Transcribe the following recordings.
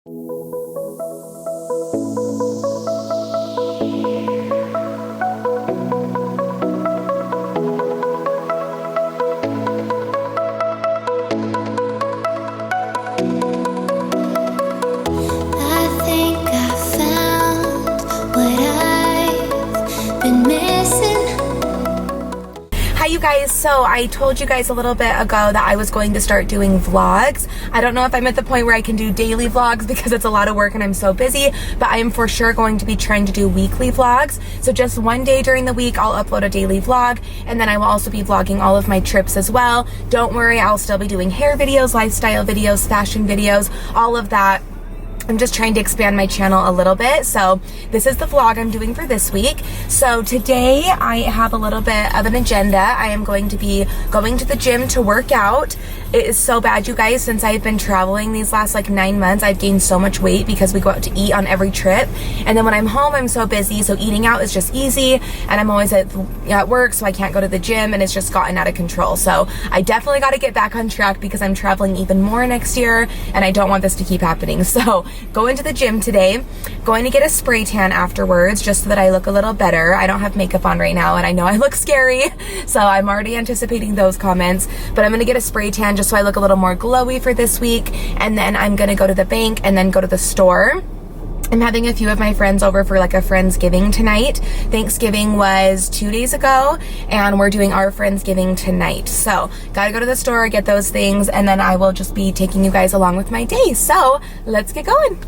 Hi you guys, so I told you guys a little bit ago that I was going to start doing vlogs. I don't know if I'm at the point where I can do daily vlogs because it's a lot of work and I'm so busy, but I am for sure going to be trying to do weekly vlogs. So just one day during the week I'll upload a daily vlog, and then I will also be vlogging all of my trips as well. Don't worry, I'll still be doing hair videos, lifestyle videos, fashion videos, all of that. I'm just trying to expand my channel a little bit. So this is the vlog I'm doing for this week. So today I have a little bit of an agenda. I am going to be going to the gym to work out. It is so bad, you guys, since I've been traveling these last like 9 months, I've gained so much weight because we go out to eat on every trip. And then when I'm home, I'm so busy. So eating out is just easy. And I'm always at work, so I can't go to the gym, and it's just gotten out of control. So I definitely got to get back on track because I'm traveling even more next year and I don't want this to keep happening. So going to the gym today, going to get a spray tan afterwards just so that I look a little better. I don't have makeup on right now and I know I look scary, so I'm already anticipating those comments, but I'm gonna get a spray tan just so I look a little more glowy for this week, and then I'm gonna go to the bank and then go to the store. I'm having a few of my friends over for like a Friendsgiving tonight. Thanksgiving was 2 days ago and we're doing our Friendsgiving tonight. So gotta go to the store, get those things, and then I will just be taking you guys along with my day. So let's get going.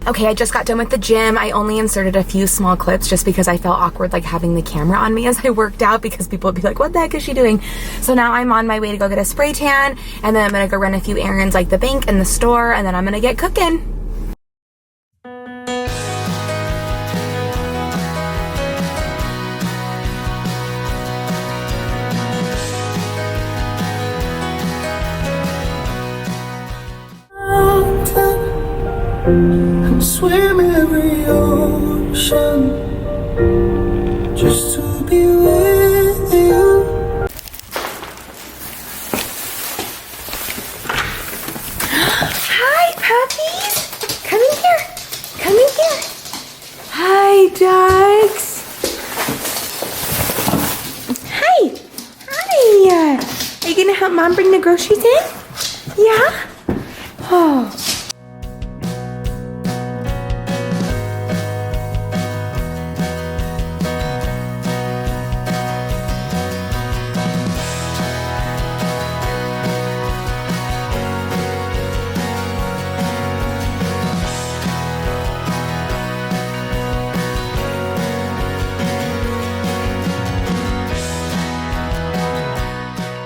Okay, I just got done with the gym. I only inserted a few small clips just because I felt awkward like having the camera on me as I worked out, because people would be like, what the heck is she doing? So now I'm on my way to go get a spray tan, and then I'm gonna go run a few errands like the bank and the store, and then I'm gonna get cooking. Swim every ocean just to be with you. Hi, puppies! Come in here. Come in here. Hi, dogs. Hi. Hi. Are you gonna help Mom bring the groceries in? Yeah? Oh.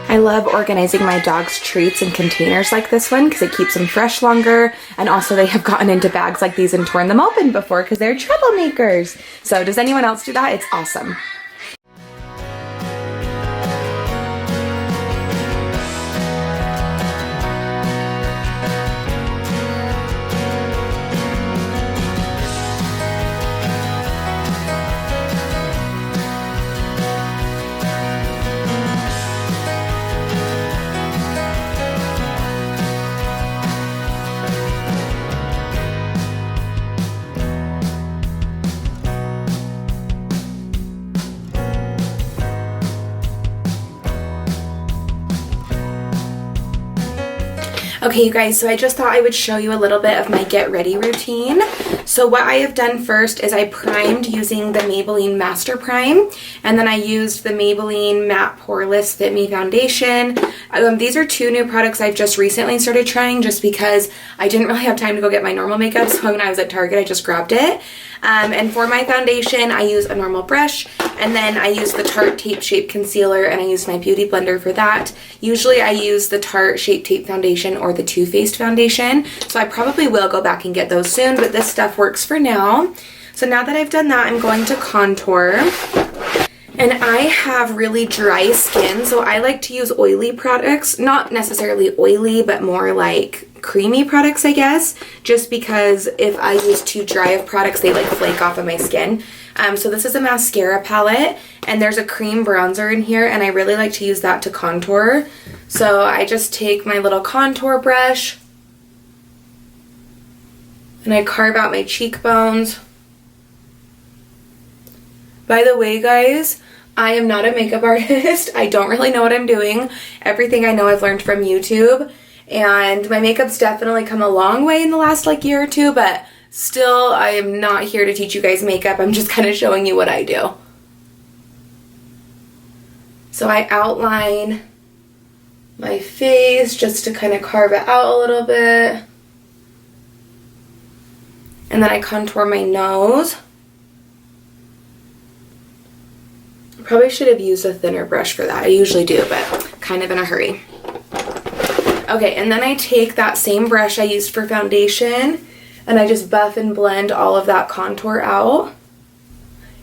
I love organizing my dog's treats in containers like this one because it keeps them fresh longer, and also they have gotten into bags like these and torn them open before because they're troublemakers. So does anyone else do that? It's awesome. Okay, you guys, so I just thought I would show you a little bit of my get ready routine. So what I have done first is I primed using the Maybelline Master Prime, and then I used the Maybelline Matte Poreless Fit Me Foundation. These are two new products I've just recently started trying just because I didn't really have time to go get my normal makeup, so when I was at Target I just grabbed it. And for my foundation I use a normal brush, and then I use the Tarte Tape Shape Concealer, and I use my Beauty Blender for that. Usually I use the Tarte Shape Tape Foundation or the Too Faced Foundation, so I probably will go back and get those soon, but this stuff works for now. So now that I've done that, I'm going to contour. And I have really dry skin, so I like to use oily products. Not necessarily oily, but more like creamy products, I guess. Just because if I use too dry of products, they like flake off of my skin. So this is a mascara palette, and there's a cream bronzer in here, and I really like to use that to contour. So I just take my little contour brush, and I carve out my cheekbones. By the way, guys, I am not a makeup artist. I don't really know what I'm doing. Everything I know I've learned from YouTube, and my makeup's definitely come a long way in the last like year or two, but still, I am not here to teach you guys makeup. I'm just kind of showing you what I do. So I outline my face just to kind of carve it out a little bit. And then I contour my nose. Probably should have used a thinner brush for that. I usually do, but kind of in a hurry. Okay, and then I take that same brush I used for foundation, and I just buff and blend all of that contour out.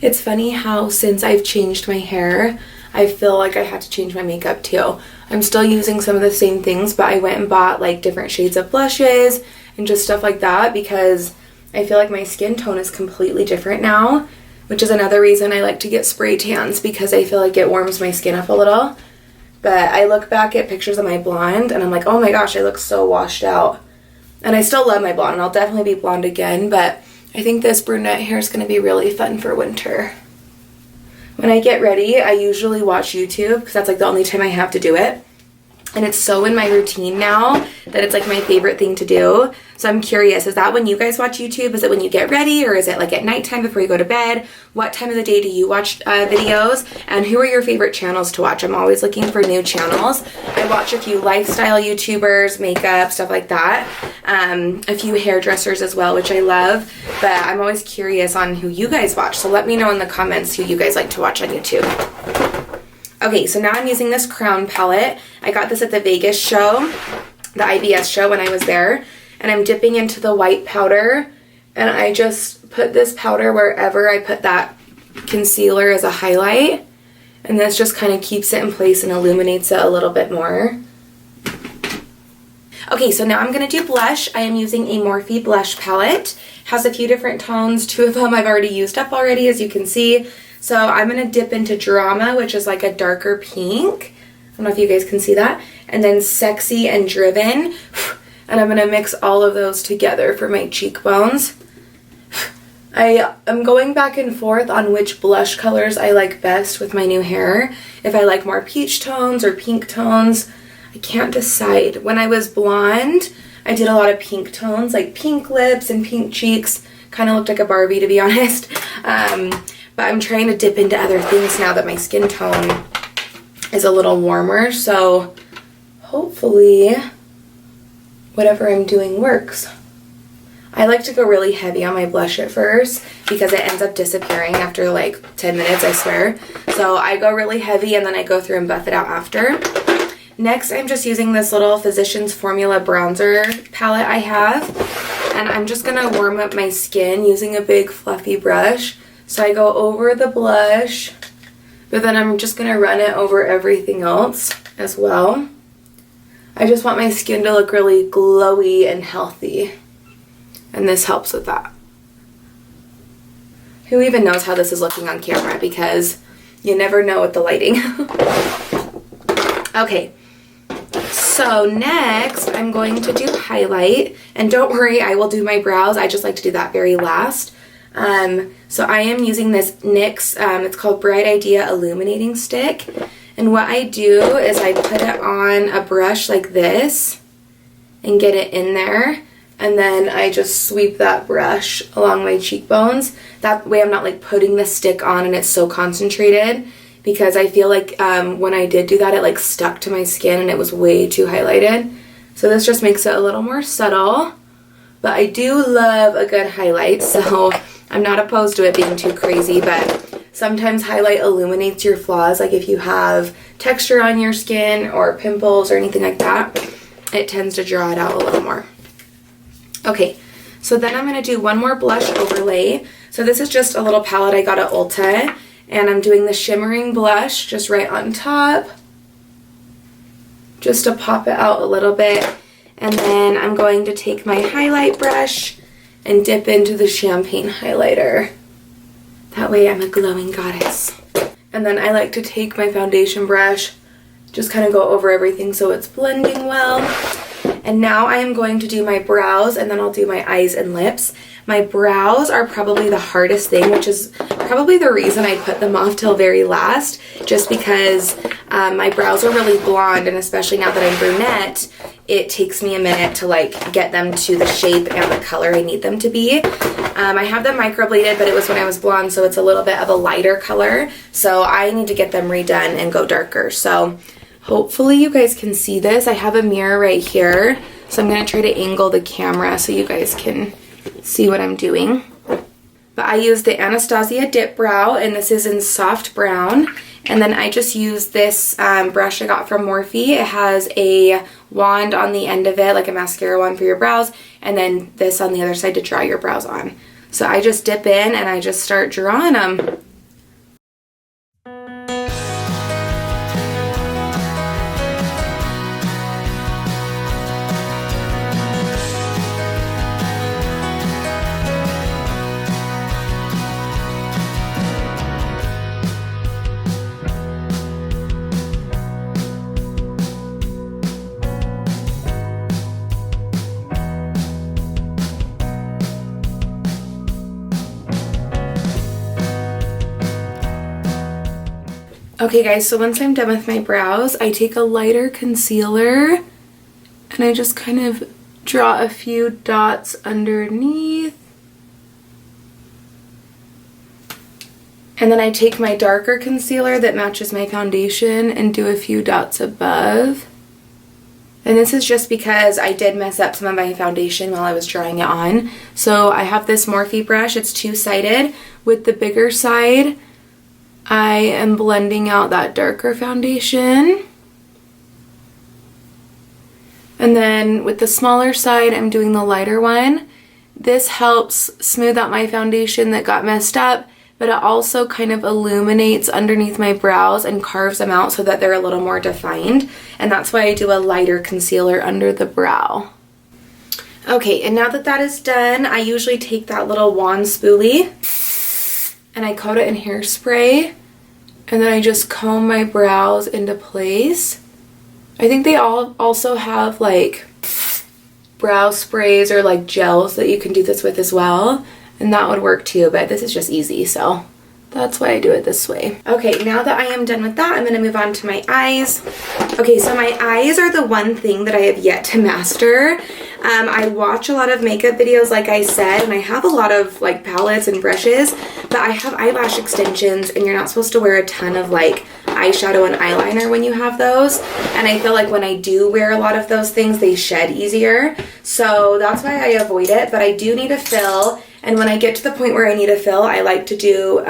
It's funny how since I've changed my hair, I feel like I had to change my makeup too. I'm still using some of the same things, but I went and bought like different shades of blushes and just stuff like that because I feel like my skin tone is completely different now, which is another reason I like to get spray tans because I feel like it warms my skin up a little. But I look back at pictures of my blonde and I'm like, oh my gosh, I look so washed out. And I still love my blonde, and I'll definitely be blonde again, but I think this brunette hair is going to be really fun for winter. When I get ready, I usually watch YouTube because that's like the only time I have to do it. And it's so in my routine now that it's like my favorite thing to do. So I'm curious, is that when you guys watch YouTube? Is it when you get ready, or is it like at nighttime before you go to bed? What time of the day do you watch videos? And who are your favorite channels to watch? I'm always looking for new channels. I watch a few lifestyle YouTubers, makeup, stuff like that. A few hairdressers as well, which I love. But I'm always curious on who you guys watch. So let me know in the comments who you guys like to watch on YouTube. Okay, so now I'm using this Crown palette. I got this at the Vegas show, the IBS show when I was there. And I'm dipping into the white powder. And I just put this powder wherever I put that concealer as a highlight. And this just kind of keeps it in place and illuminates it a little bit more. Okay, so now I'm going to do blush. I am using a Morphe blush palette. Has a few different tones. 2 of them I've already used up already, as you can see. So I'm going to dip into Drama, which is like a darker pink. I don't know if you guys can see that. And then Sexy and Driven. And I'm going to mix all of those together for my cheekbones. I am going back and forth on which blush colors I like best with my new hair. If I like more peach tones or pink tones, I can't decide. When I was blonde, I did a lot of pink tones, like pink lips and pink cheeks. Kind of looked like a Barbie, to be honest. But I'm trying to dip into other things now that my skin tone is a little warmer. So hopefully whatever I'm doing works. I like to go really heavy on my blush at first because it ends up disappearing after like 10 minutes, I swear. So I go really heavy and then I go through and buff it out after. Next, I'm just using this little Physicians Formula bronzer palette I have. And I'm just going to warm up my skin using a big fluffy brush. So I go over the blush, but then I'm just going to run it over everything else as well. I just want my skin to look really glowy and healthy. And this helps with that. Who even knows how this is looking on camera, because you never know with the lighting. Okay, so next I'm going to do highlight. And don't worry, I will do my brows. I just like to do that very last. So I am using this NYX, it's called Bright Idea Illuminating Stick. And what I do is I put it on a brush like this and get it in there. And then I just sweep that brush along my cheekbones. That way I'm not like putting the stick on and it's so concentrated, because I feel like when I did do that, it like stuck to my skin and it was way too highlighted. So this just makes it a little more subtle. But I do love a good highlight, so I'm not opposed to it being too crazy, but sometimes highlight illuminates your flaws. Like if you have texture on your skin or pimples or anything like that, it tends to draw it out a little more. Okay, so then I'm going to do one more blush overlay. So this is just a little palette I got at Ulta, And I'm doing the shimmering blush just right on top, just to pop it out a little bit. And then I'm going to take my highlight brush and dip into the champagne highlighter. That way I'm a glowing goddess. And then I like to take my foundation brush, just kind of go over everything so it's blending well. And now I am going to do my brows, and then I'll do my eyes and lips. My brows are probably the hardest thing, which is probably the reason I put them off till very last, just because my brows are really blonde, and especially now that I'm brunette, it takes me a minute to like get them to the shape and the color I need them to be. I have them microbladed, but it was when I was blonde, so it's a little bit of a lighter color. So I need to get them redone and go darker. So hopefully you guys can see this. I have a mirror right here, so I'm going to try to angle the camera so you guys can see what I'm doing. But I use the Anastasia Dip Brow, and this is in soft brown. And then I just use this brush I got from Morphe. It has a wand on the end of it, like a mascara wand for your brows, and then this on the other side to dry your brows on. So I just dip in and I just start drawing them. Okay guys, so once I'm done with my brows, I take a lighter concealer and I just kind of draw a few dots underneath. And then I take my darker concealer that matches my foundation and do a few dots above. And this is just because I did mess up some of my foundation while I was drawing it on. So I have this Morphe brush, it's two-sided. With the bigger side, I am blending out that darker foundation. And then with the smaller side, I'm doing the lighter one. This helps smooth out my foundation that got messed up, but it also kind of illuminates underneath my brows and carves them out so that they're a little more defined. And that's why I do a lighter concealer under the brow. Okay, and now that that is done, I usually take that little wand spoolie and I coat it in hairspray, and then I just comb my brows into place. I think they all also have like brow sprays or like gels that you can do this with as well, and that would work too, but this is just easy, so that's why I do it this way. Okay, now that I am done with that, I'm gonna move on to my eyes. Okay, so my eyes are the one thing that I have yet to master. I watch a lot of makeup videos, like I said, and I have a lot of like palettes and brushes, but I have eyelash extensions, and you're not supposed to wear a ton of like eyeshadow and eyeliner when you have those. And I feel like when I do wear a lot of those things, they shed easier. So that's why I avoid it, but I do need a fill. And when I get to the point where I need a fill, I like to do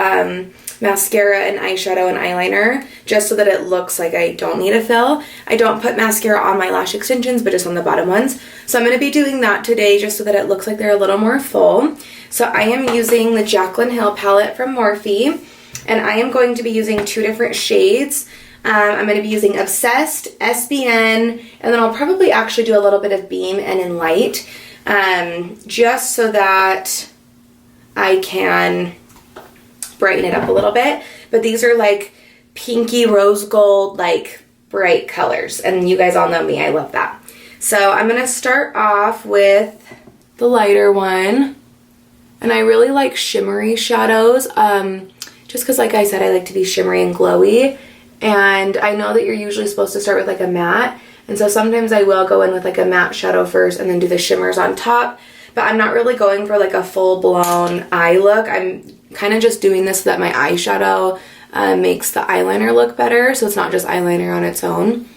mascara and eyeshadow and eyeliner just so that it looks like I don't need a fill. I don't put mascara on my lash extensions, but just on the bottom ones. So I'm going to be doing that today just so that it looks like they're a little more full. So I am using the Jaclyn Hill palette from Morphe, and I am going to be using two different shades. I'm going to be using Obsessed, SBN, and then I'll probably actually do a little bit of Beam and in Light, just so that I can brighten it up a little bit. But these are like pinky rose gold, like bright colors, and you guys all know me, I love that. So I'm gonna start off with the lighter one, and I really like shimmery shadows, just because like I said, I like to be shimmery and glowy, and I know that you're usually supposed to start with like a matte, and so sometimes I will go in with like a matte shadow first and then do the shimmers on top. But I'm not really going for like a full-blown eye look. I'm kind of just doing this so that my eyeshadow makes the eyeliner look better, so it's not just eyeliner on its own.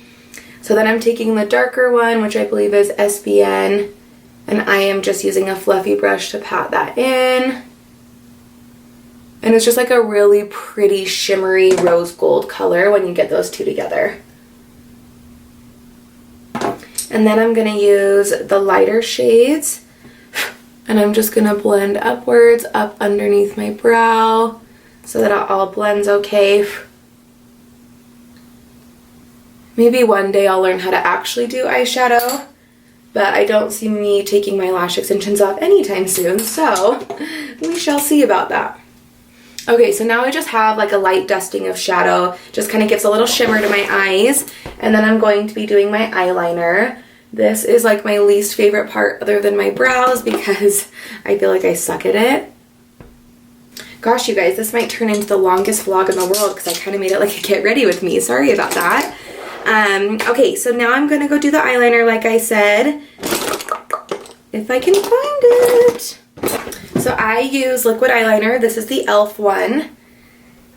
So then I'm taking the darker one, which I believe is SBN, and I am just using a fluffy brush to pat that in. And it's just like a really pretty shimmery rose gold color when you get those two together. And then I'm going to use the lighter shades, and I'm just going to blend upwards, up underneath my brow, so that it all blends okay. Maybe one day I'll learn how to actually do eyeshadow, but I don't see me taking my lash extensions off anytime soon, so we shall see about that. Okay, so now I just have like a light dusting of shadow, just kind of gives a little shimmer to my eyes, and then I'm going to be doing my eyeliner. This is like my least favorite part other than my brows because I feel like I suck at it. Gosh, you guys, this might turn into the longest vlog in the world because I kind of made it like a get ready with me. Sorry about that. Okay, so now I'm going to go do the eyeliner like I said, if I can find it. So I use liquid eyeliner. This is the e.l.f. one.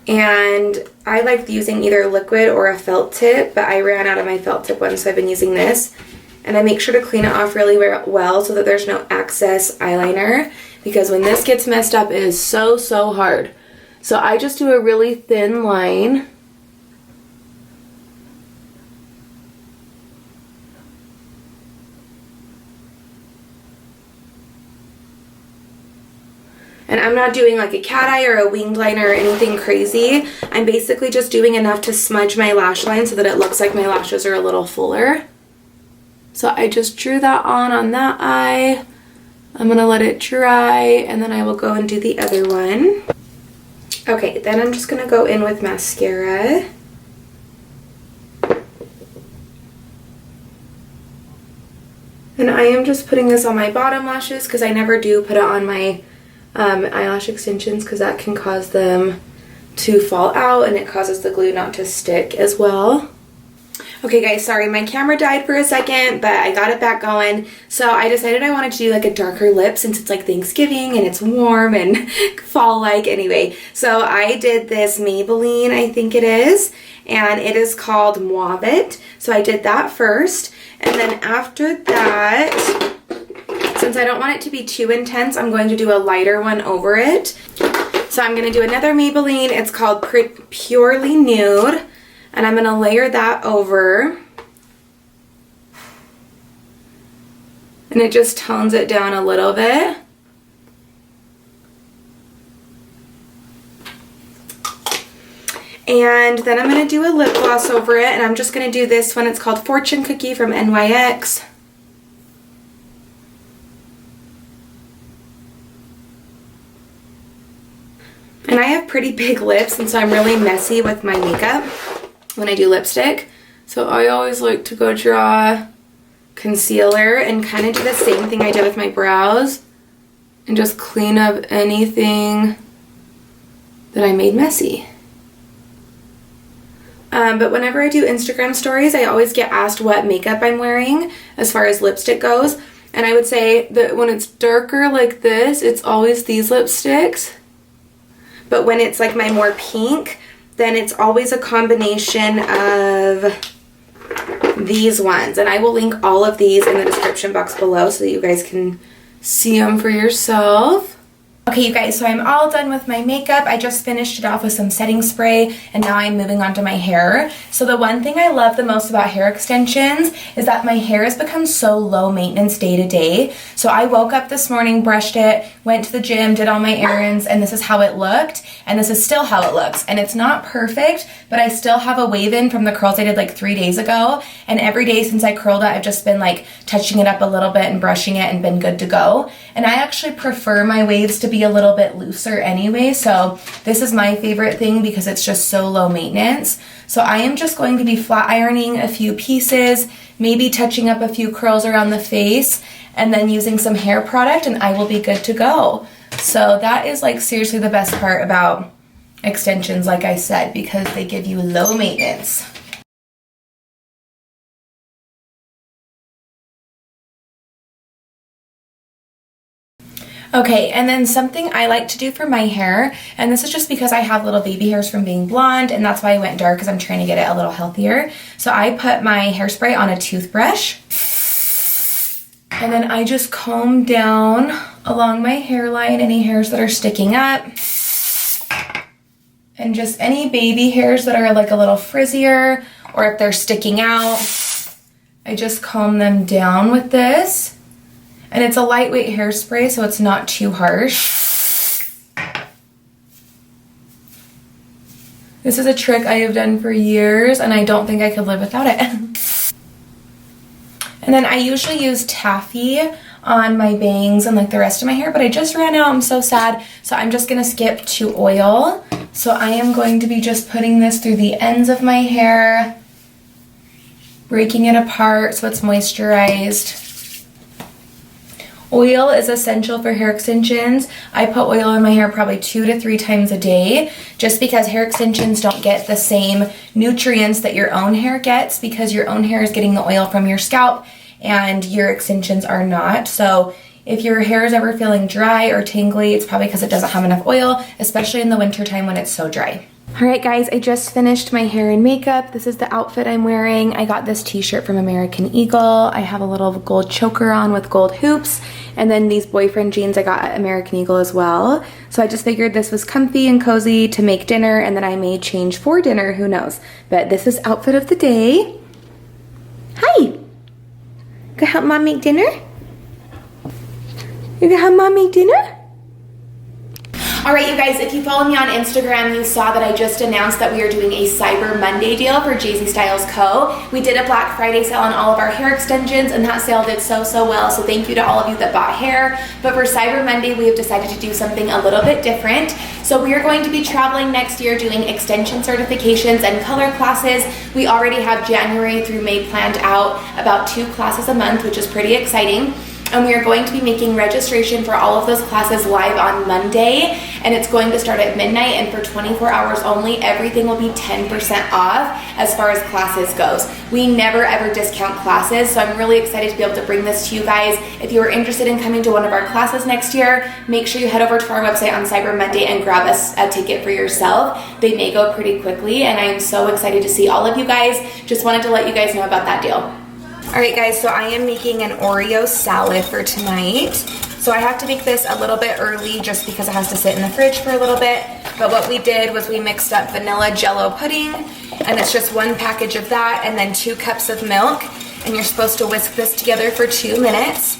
And I like using either liquid or a felt tip, but I ran out of my felt tip one, so I've been using this. And I make sure to clean it off really well so that there's no excess eyeliner, because when this gets messed up, it is so, so hard. So I just do a really thin line. And I'm not doing like a cat eye or a winged liner or anything crazy. I'm basically just doing enough to smudge my lash line so that it looks like my lashes are a little fuller. So I just drew that on that eye. I'm gonna let it dry and then I will go and do the other one. Okay, then I'm just gonna go in with mascara. And I am just putting this on my bottom lashes because I never do put it on my eyelash extensions because that can cause them to fall out and it causes the glue not to stick as well. Okay guys, sorry, my camera died for a second, but I got it back going. So I decided I wanted to do like a darker lip since it's like Thanksgiving and it's warm and fall-like anyway. So I did this Maybelline, I think it is, and it is called Mauve It. So I did that first, and then after that, since I don't want it to be too intense, I'm going to do a lighter one over it. So I'm going to do another Maybelline. It's called Purely Nude. And I'm going to layer that over. And it just tones it down a little bit. And then I'm going to do a lip gloss over it. And I'm just going to do this one. It's called Fortune Cookie from NYX. And I have pretty big lips, and so I'm really messy with my makeup when I do lipstick. So I always like to go draw concealer and kind of do the same thing I did with my brows and just clean up anything that I made messy. But whenever I do Instagram stories, I always get asked what makeup I'm wearing as far as lipstick goes. And I would say that when it's darker like this, it's always these lipsticks. But when it's like my more pink, then it's always a combination of these ones. And I will link all of these in the description box below so that you guys can see them for yourself. Okay, you guys, so I'm all done with my makeup. I just finished it off with some setting spray, and now I'm moving on to my hair. So the one thing I love the most about hair extensions is that my hair has become so low maintenance day to day. So I woke up this morning, brushed it, went to the gym, did all my errands, and this is how it looked, and this is still how it looks. And it's not perfect, but I still have a wave in from the curls I did like 3 days ago, and every day since I curled it, I've just been like touching it up a little bit and brushing it and been good to go. And I actually prefer my waves to be a little bit looser anyway, so this is my favorite thing because it's just so low maintenance. So I am just going to be flat ironing a few pieces, maybe touching up a few curls around the face, and then using some hair product, and I will be good to go. So that is like seriously the best part about extensions, like I said, because they give you low maintenance. Okay, and then something I like to do for my hair, and this is just because I have little baby hairs from being blonde, and that's why I went dark, because I'm trying to get it a little healthier. So I put my hairspray on a toothbrush, and then I just comb down along my hairline any hairs that are sticking up, and just any baby hairs that are like a little frizzier, or if they're sticking out, I just comb them down with this. And it's a lightweight hairspray, so it's not too harsh. This is a trick I have done for years and I don't think I could live without it. And then I usually use taffy on my bangs and like the rest of my hair, but I just ran out. I'm so sad. So I'm just gonna skip to oil. So I am going to be just putting this through the ends of my hair, breaking it apart so it's moisturized. Oil is essential for hair extensions. I put oil in my hair probably 2 to 3 times a day just because hair extensions don't get the same nutrients that your own hair gets because your own hair is getting the oil from your scalp and your extensions are not. So if your hair is ever feeling dry or tingly, it's probably because it doesn't have enough oil, especially in the winter time when it's so dry. All right, guys, I just finished my hair and makeup. This is the outfit I'm wearing. I got this t-shirt from American Eagle. I have a little gold choker on with gold hoops. And then these boyfriend jeans I got at American Eagle as well. So I just figured this was comfy and cozy to make dinner, and then I may change for dinner, who knows. But this is outfit of the day. Hi. Gonna help mom make dinner? You gonna help mom make dinner? All right, you guys, if you follow me on Instagram, you saw that I just announced that we are doing a Cyber Monday deal for Jessi Styles Co. We did a Black Friday sale on all of our hair extensions, and that sale did so well, so thank you to all of you that bought hair. But for Cyber Monday, we have decided to do something a little bit different. So we are going to be traveling next year doing extension certifications and color classes. We already have January through May planned out, about 2 classes a month, which is pretty exciting. And we are going to be making registration for all of those classes live on Monday, and it's going to start at midnight, and for 24 hours only, everything will be 10% off as far as classes goes. We never ever discount classes, so I'm really excited to be able to bring this to you guys. If you are interested in coming to one of our classes next year, make sure you head over to our website on Cyber Monday and grab a ticket for yourself. They may go pretty quickly, and I am so excited to see all of you guys. Just wanted to let you guys know about that deal. All right, guys, so I am making an Oreo salad for tonight. So I have to make this a little bit early just because it has to sit in the fridge for a little bit. But what we did was we mixed up vanilla jello pudding, and it's just 1 package of that, and then 2 cups of milk. And you're supposed to whisk this together for 2 minutes.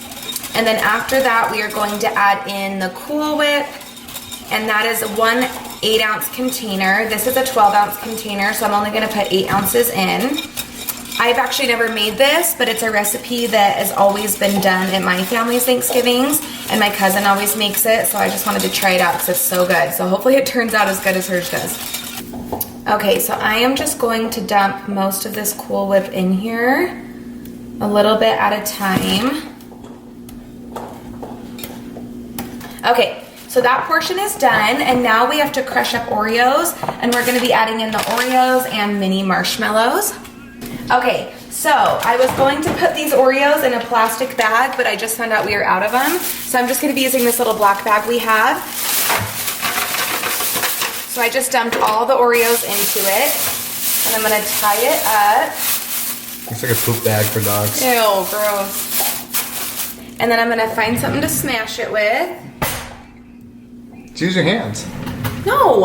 And then after that, we are going to add in the Cool Whip, and that is 1 8-ounce container. This is a 12-ounce container, so I'm only gonna put 8 ounces in. I've actually never made this, but it's a recipe that has always been done at my family's Thanksgivings, and my cousin always makes it, so I just wanted to try it out because it's so good. So hopefully it turns out as good as hers does. Okay, so I am just going to dump most of this Cool Whip in here, a little bit at a time. Okay, so that portion is done, and now we have to crush up Oreos, and we're gonna be adding in the Oreos and mini marshmallows. Okay, so I was going to put these Oreos in a plastic bag, but I just found out we are out of them. So I'm just gonna be using this little black bag we have. So I just dumped all the Oreos into it, and I'm gonna tie it up. Looks like a poop bag for dogs. Ew, gross. And then I'm gonna find something to smash it with. Just use your hands. No.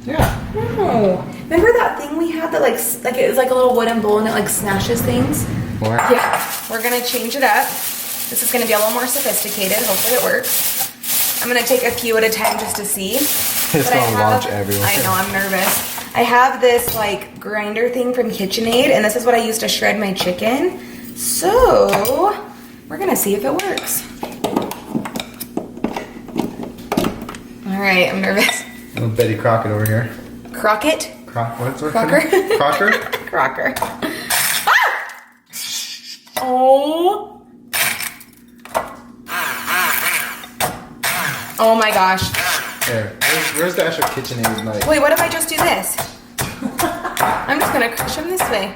Yeah. No. Remember that thing we had that like it was like a little wooden bowl and it like smashes things? What? Yeah. We're gonna change it up. This is gonna be a little more sophisticated. Hopefully it works. I'm gonna take a few at a time just to see. It's gonna launch everywhere. I know, I'm nervous. I have this like grinder thing from KitchenAid, and this is what I use to shred my chicken. So we're gonna see if it works. All right, I'm nervous. Little Betty Crockett over here. Crockett? What's her Crocker? name? Crocker? Crocker. Ah! Oh. Oh my gosh. There. Where's the actual KitchenAid knife? Wait, what if I just do this? I'm just gonna crush them this way.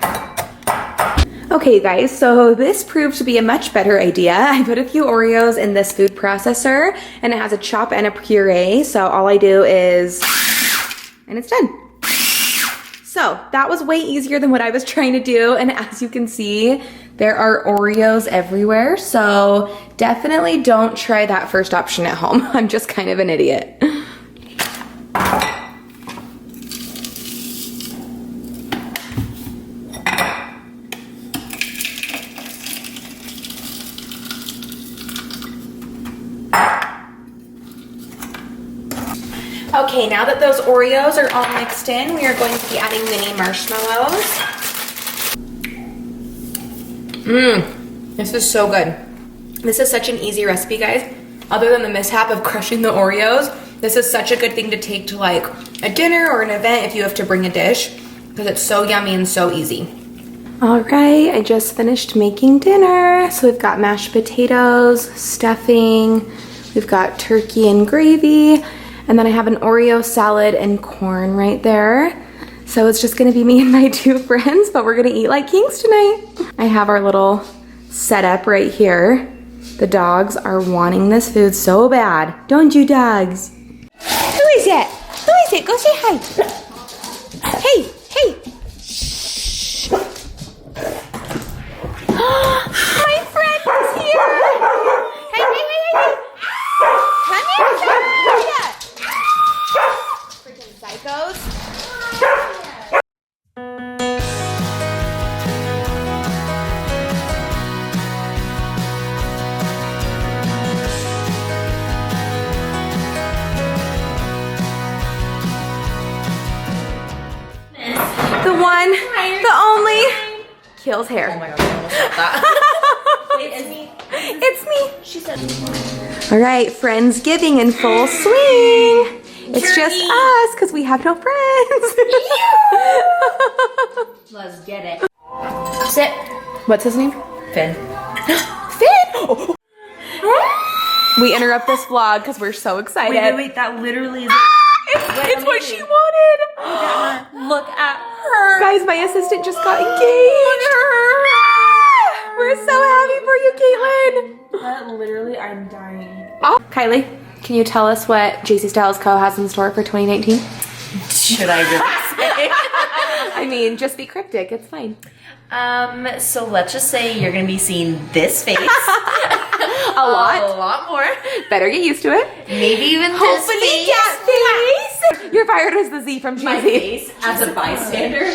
Okay, guys, so this proved to be a much better idea. I put a few Oreos in this food processor, and it has a chop and a puree, so all I do is, and it's done. So that was way easier than what I was trying to do, and as you can see, there are Oreos everywhere, so definitely don't try that first option at home. I'm just kind of an idiot. Okay, now that those Oreos are all mixed in, we are going to be adding mini marshmallows. This is so good. This is such an easy recipe, guys. Other than the mishap of crushing the Oreos, this is such a good thing to take to like a dinner or an event if you have to bring a dish, because it's so yummy and so easy. All right, I just finished making dinner. So we've got mashed potatoes, stuffing, we've got turkey and gravy, and then I have an Oreo salad and corn right there. So it's just gonna be me and my 2 friends, but we're gonna eat like kings tonight. I have our little setup right here. The dogs are wanting this food so bad. Don't you, dogs? Who is it? Who is it? Go say hi. Hey, hey. Shh. My friend is here. Hey, hey, hey, hey. Come here. Freaking psychos. The one, the only, Keel's hair. Oh my god, I almost said that. It's me. It's me. She said. All right, Friendsgiving in full swing. It's just us because we have no friends. Let's get it. Sit. What's his name? Finn. Finn. We interrupt this vlog because we're so excited. Wait, that literally is It's what she wanted. Look at her. Guys, my assistant just got engaged. We're so happy for you, Caitlin. That literally, I'm dying. Oh, Kylie, can you tell us what Jessi Styles Co. has in store for 2019? Should I really say? I mean, just be cryptic. It's fine. So let's just say you're gonna be seeing this face. A lot more. Better get used to it. Maybe even Hopefully this that face. You're fired as the Z from My Jessi. face as a bystander.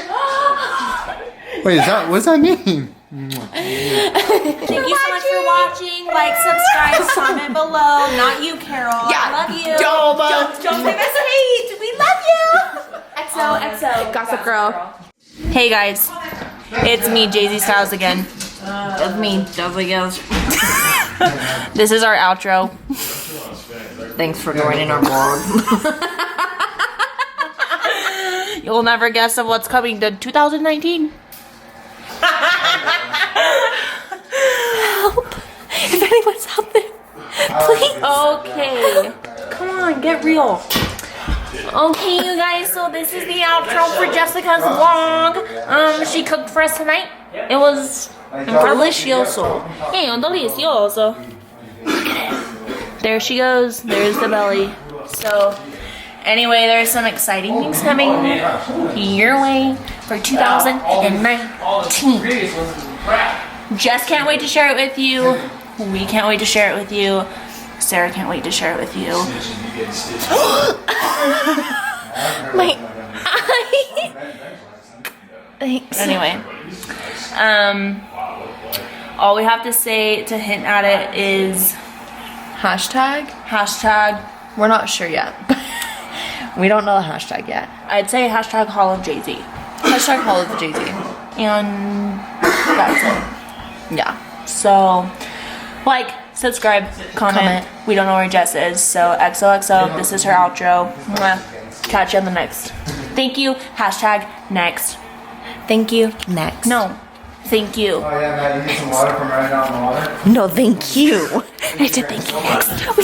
Wait, what does that mean? Thank you so much for watching. Like, subscribe, comment below. Not you, Carol. Yeah. I love you. Don't give us hate. We love you. XOXO. Gossip Girl. Hey guys, it's me, Jessi Styles again. It's me, Jessi Styles. This is our outro. Thanks for joining our vlog. You'll never guess of what's coming to 2019. Help. If anyone's out there, please. Okay, come on, get real. Okay, you guys, so this is the outro for Jessica's vlog. She cooked for us tonight. It was delicioso. Hey, delicioso. Look at it. There she goes. There's the belly. So, anyway, there's some exciting things coming your way for 2019. Jess can't wait to share it with you. We can't wait to share it with you. Sarah can't wait to share it with you. My eye. Thanks. Anyway, all we have to say to hint at it is hashtag. We're not sure yet. We don't know the hashtag yet. I'd say hashtag Hall of Jay-Z. Hashtag Hall of Jay-Z. And that's it. Yeah. So, like, subscribe, comment. We don't know where Jess is. So, XOXO. This is her outro. Mwah. Catch you on the next. Thank you. Hashtag next. Thank you. Next. No. Thank you. Oh yeah, Matt, you need some water from right now in the water? No, thank you. I said thank you next. We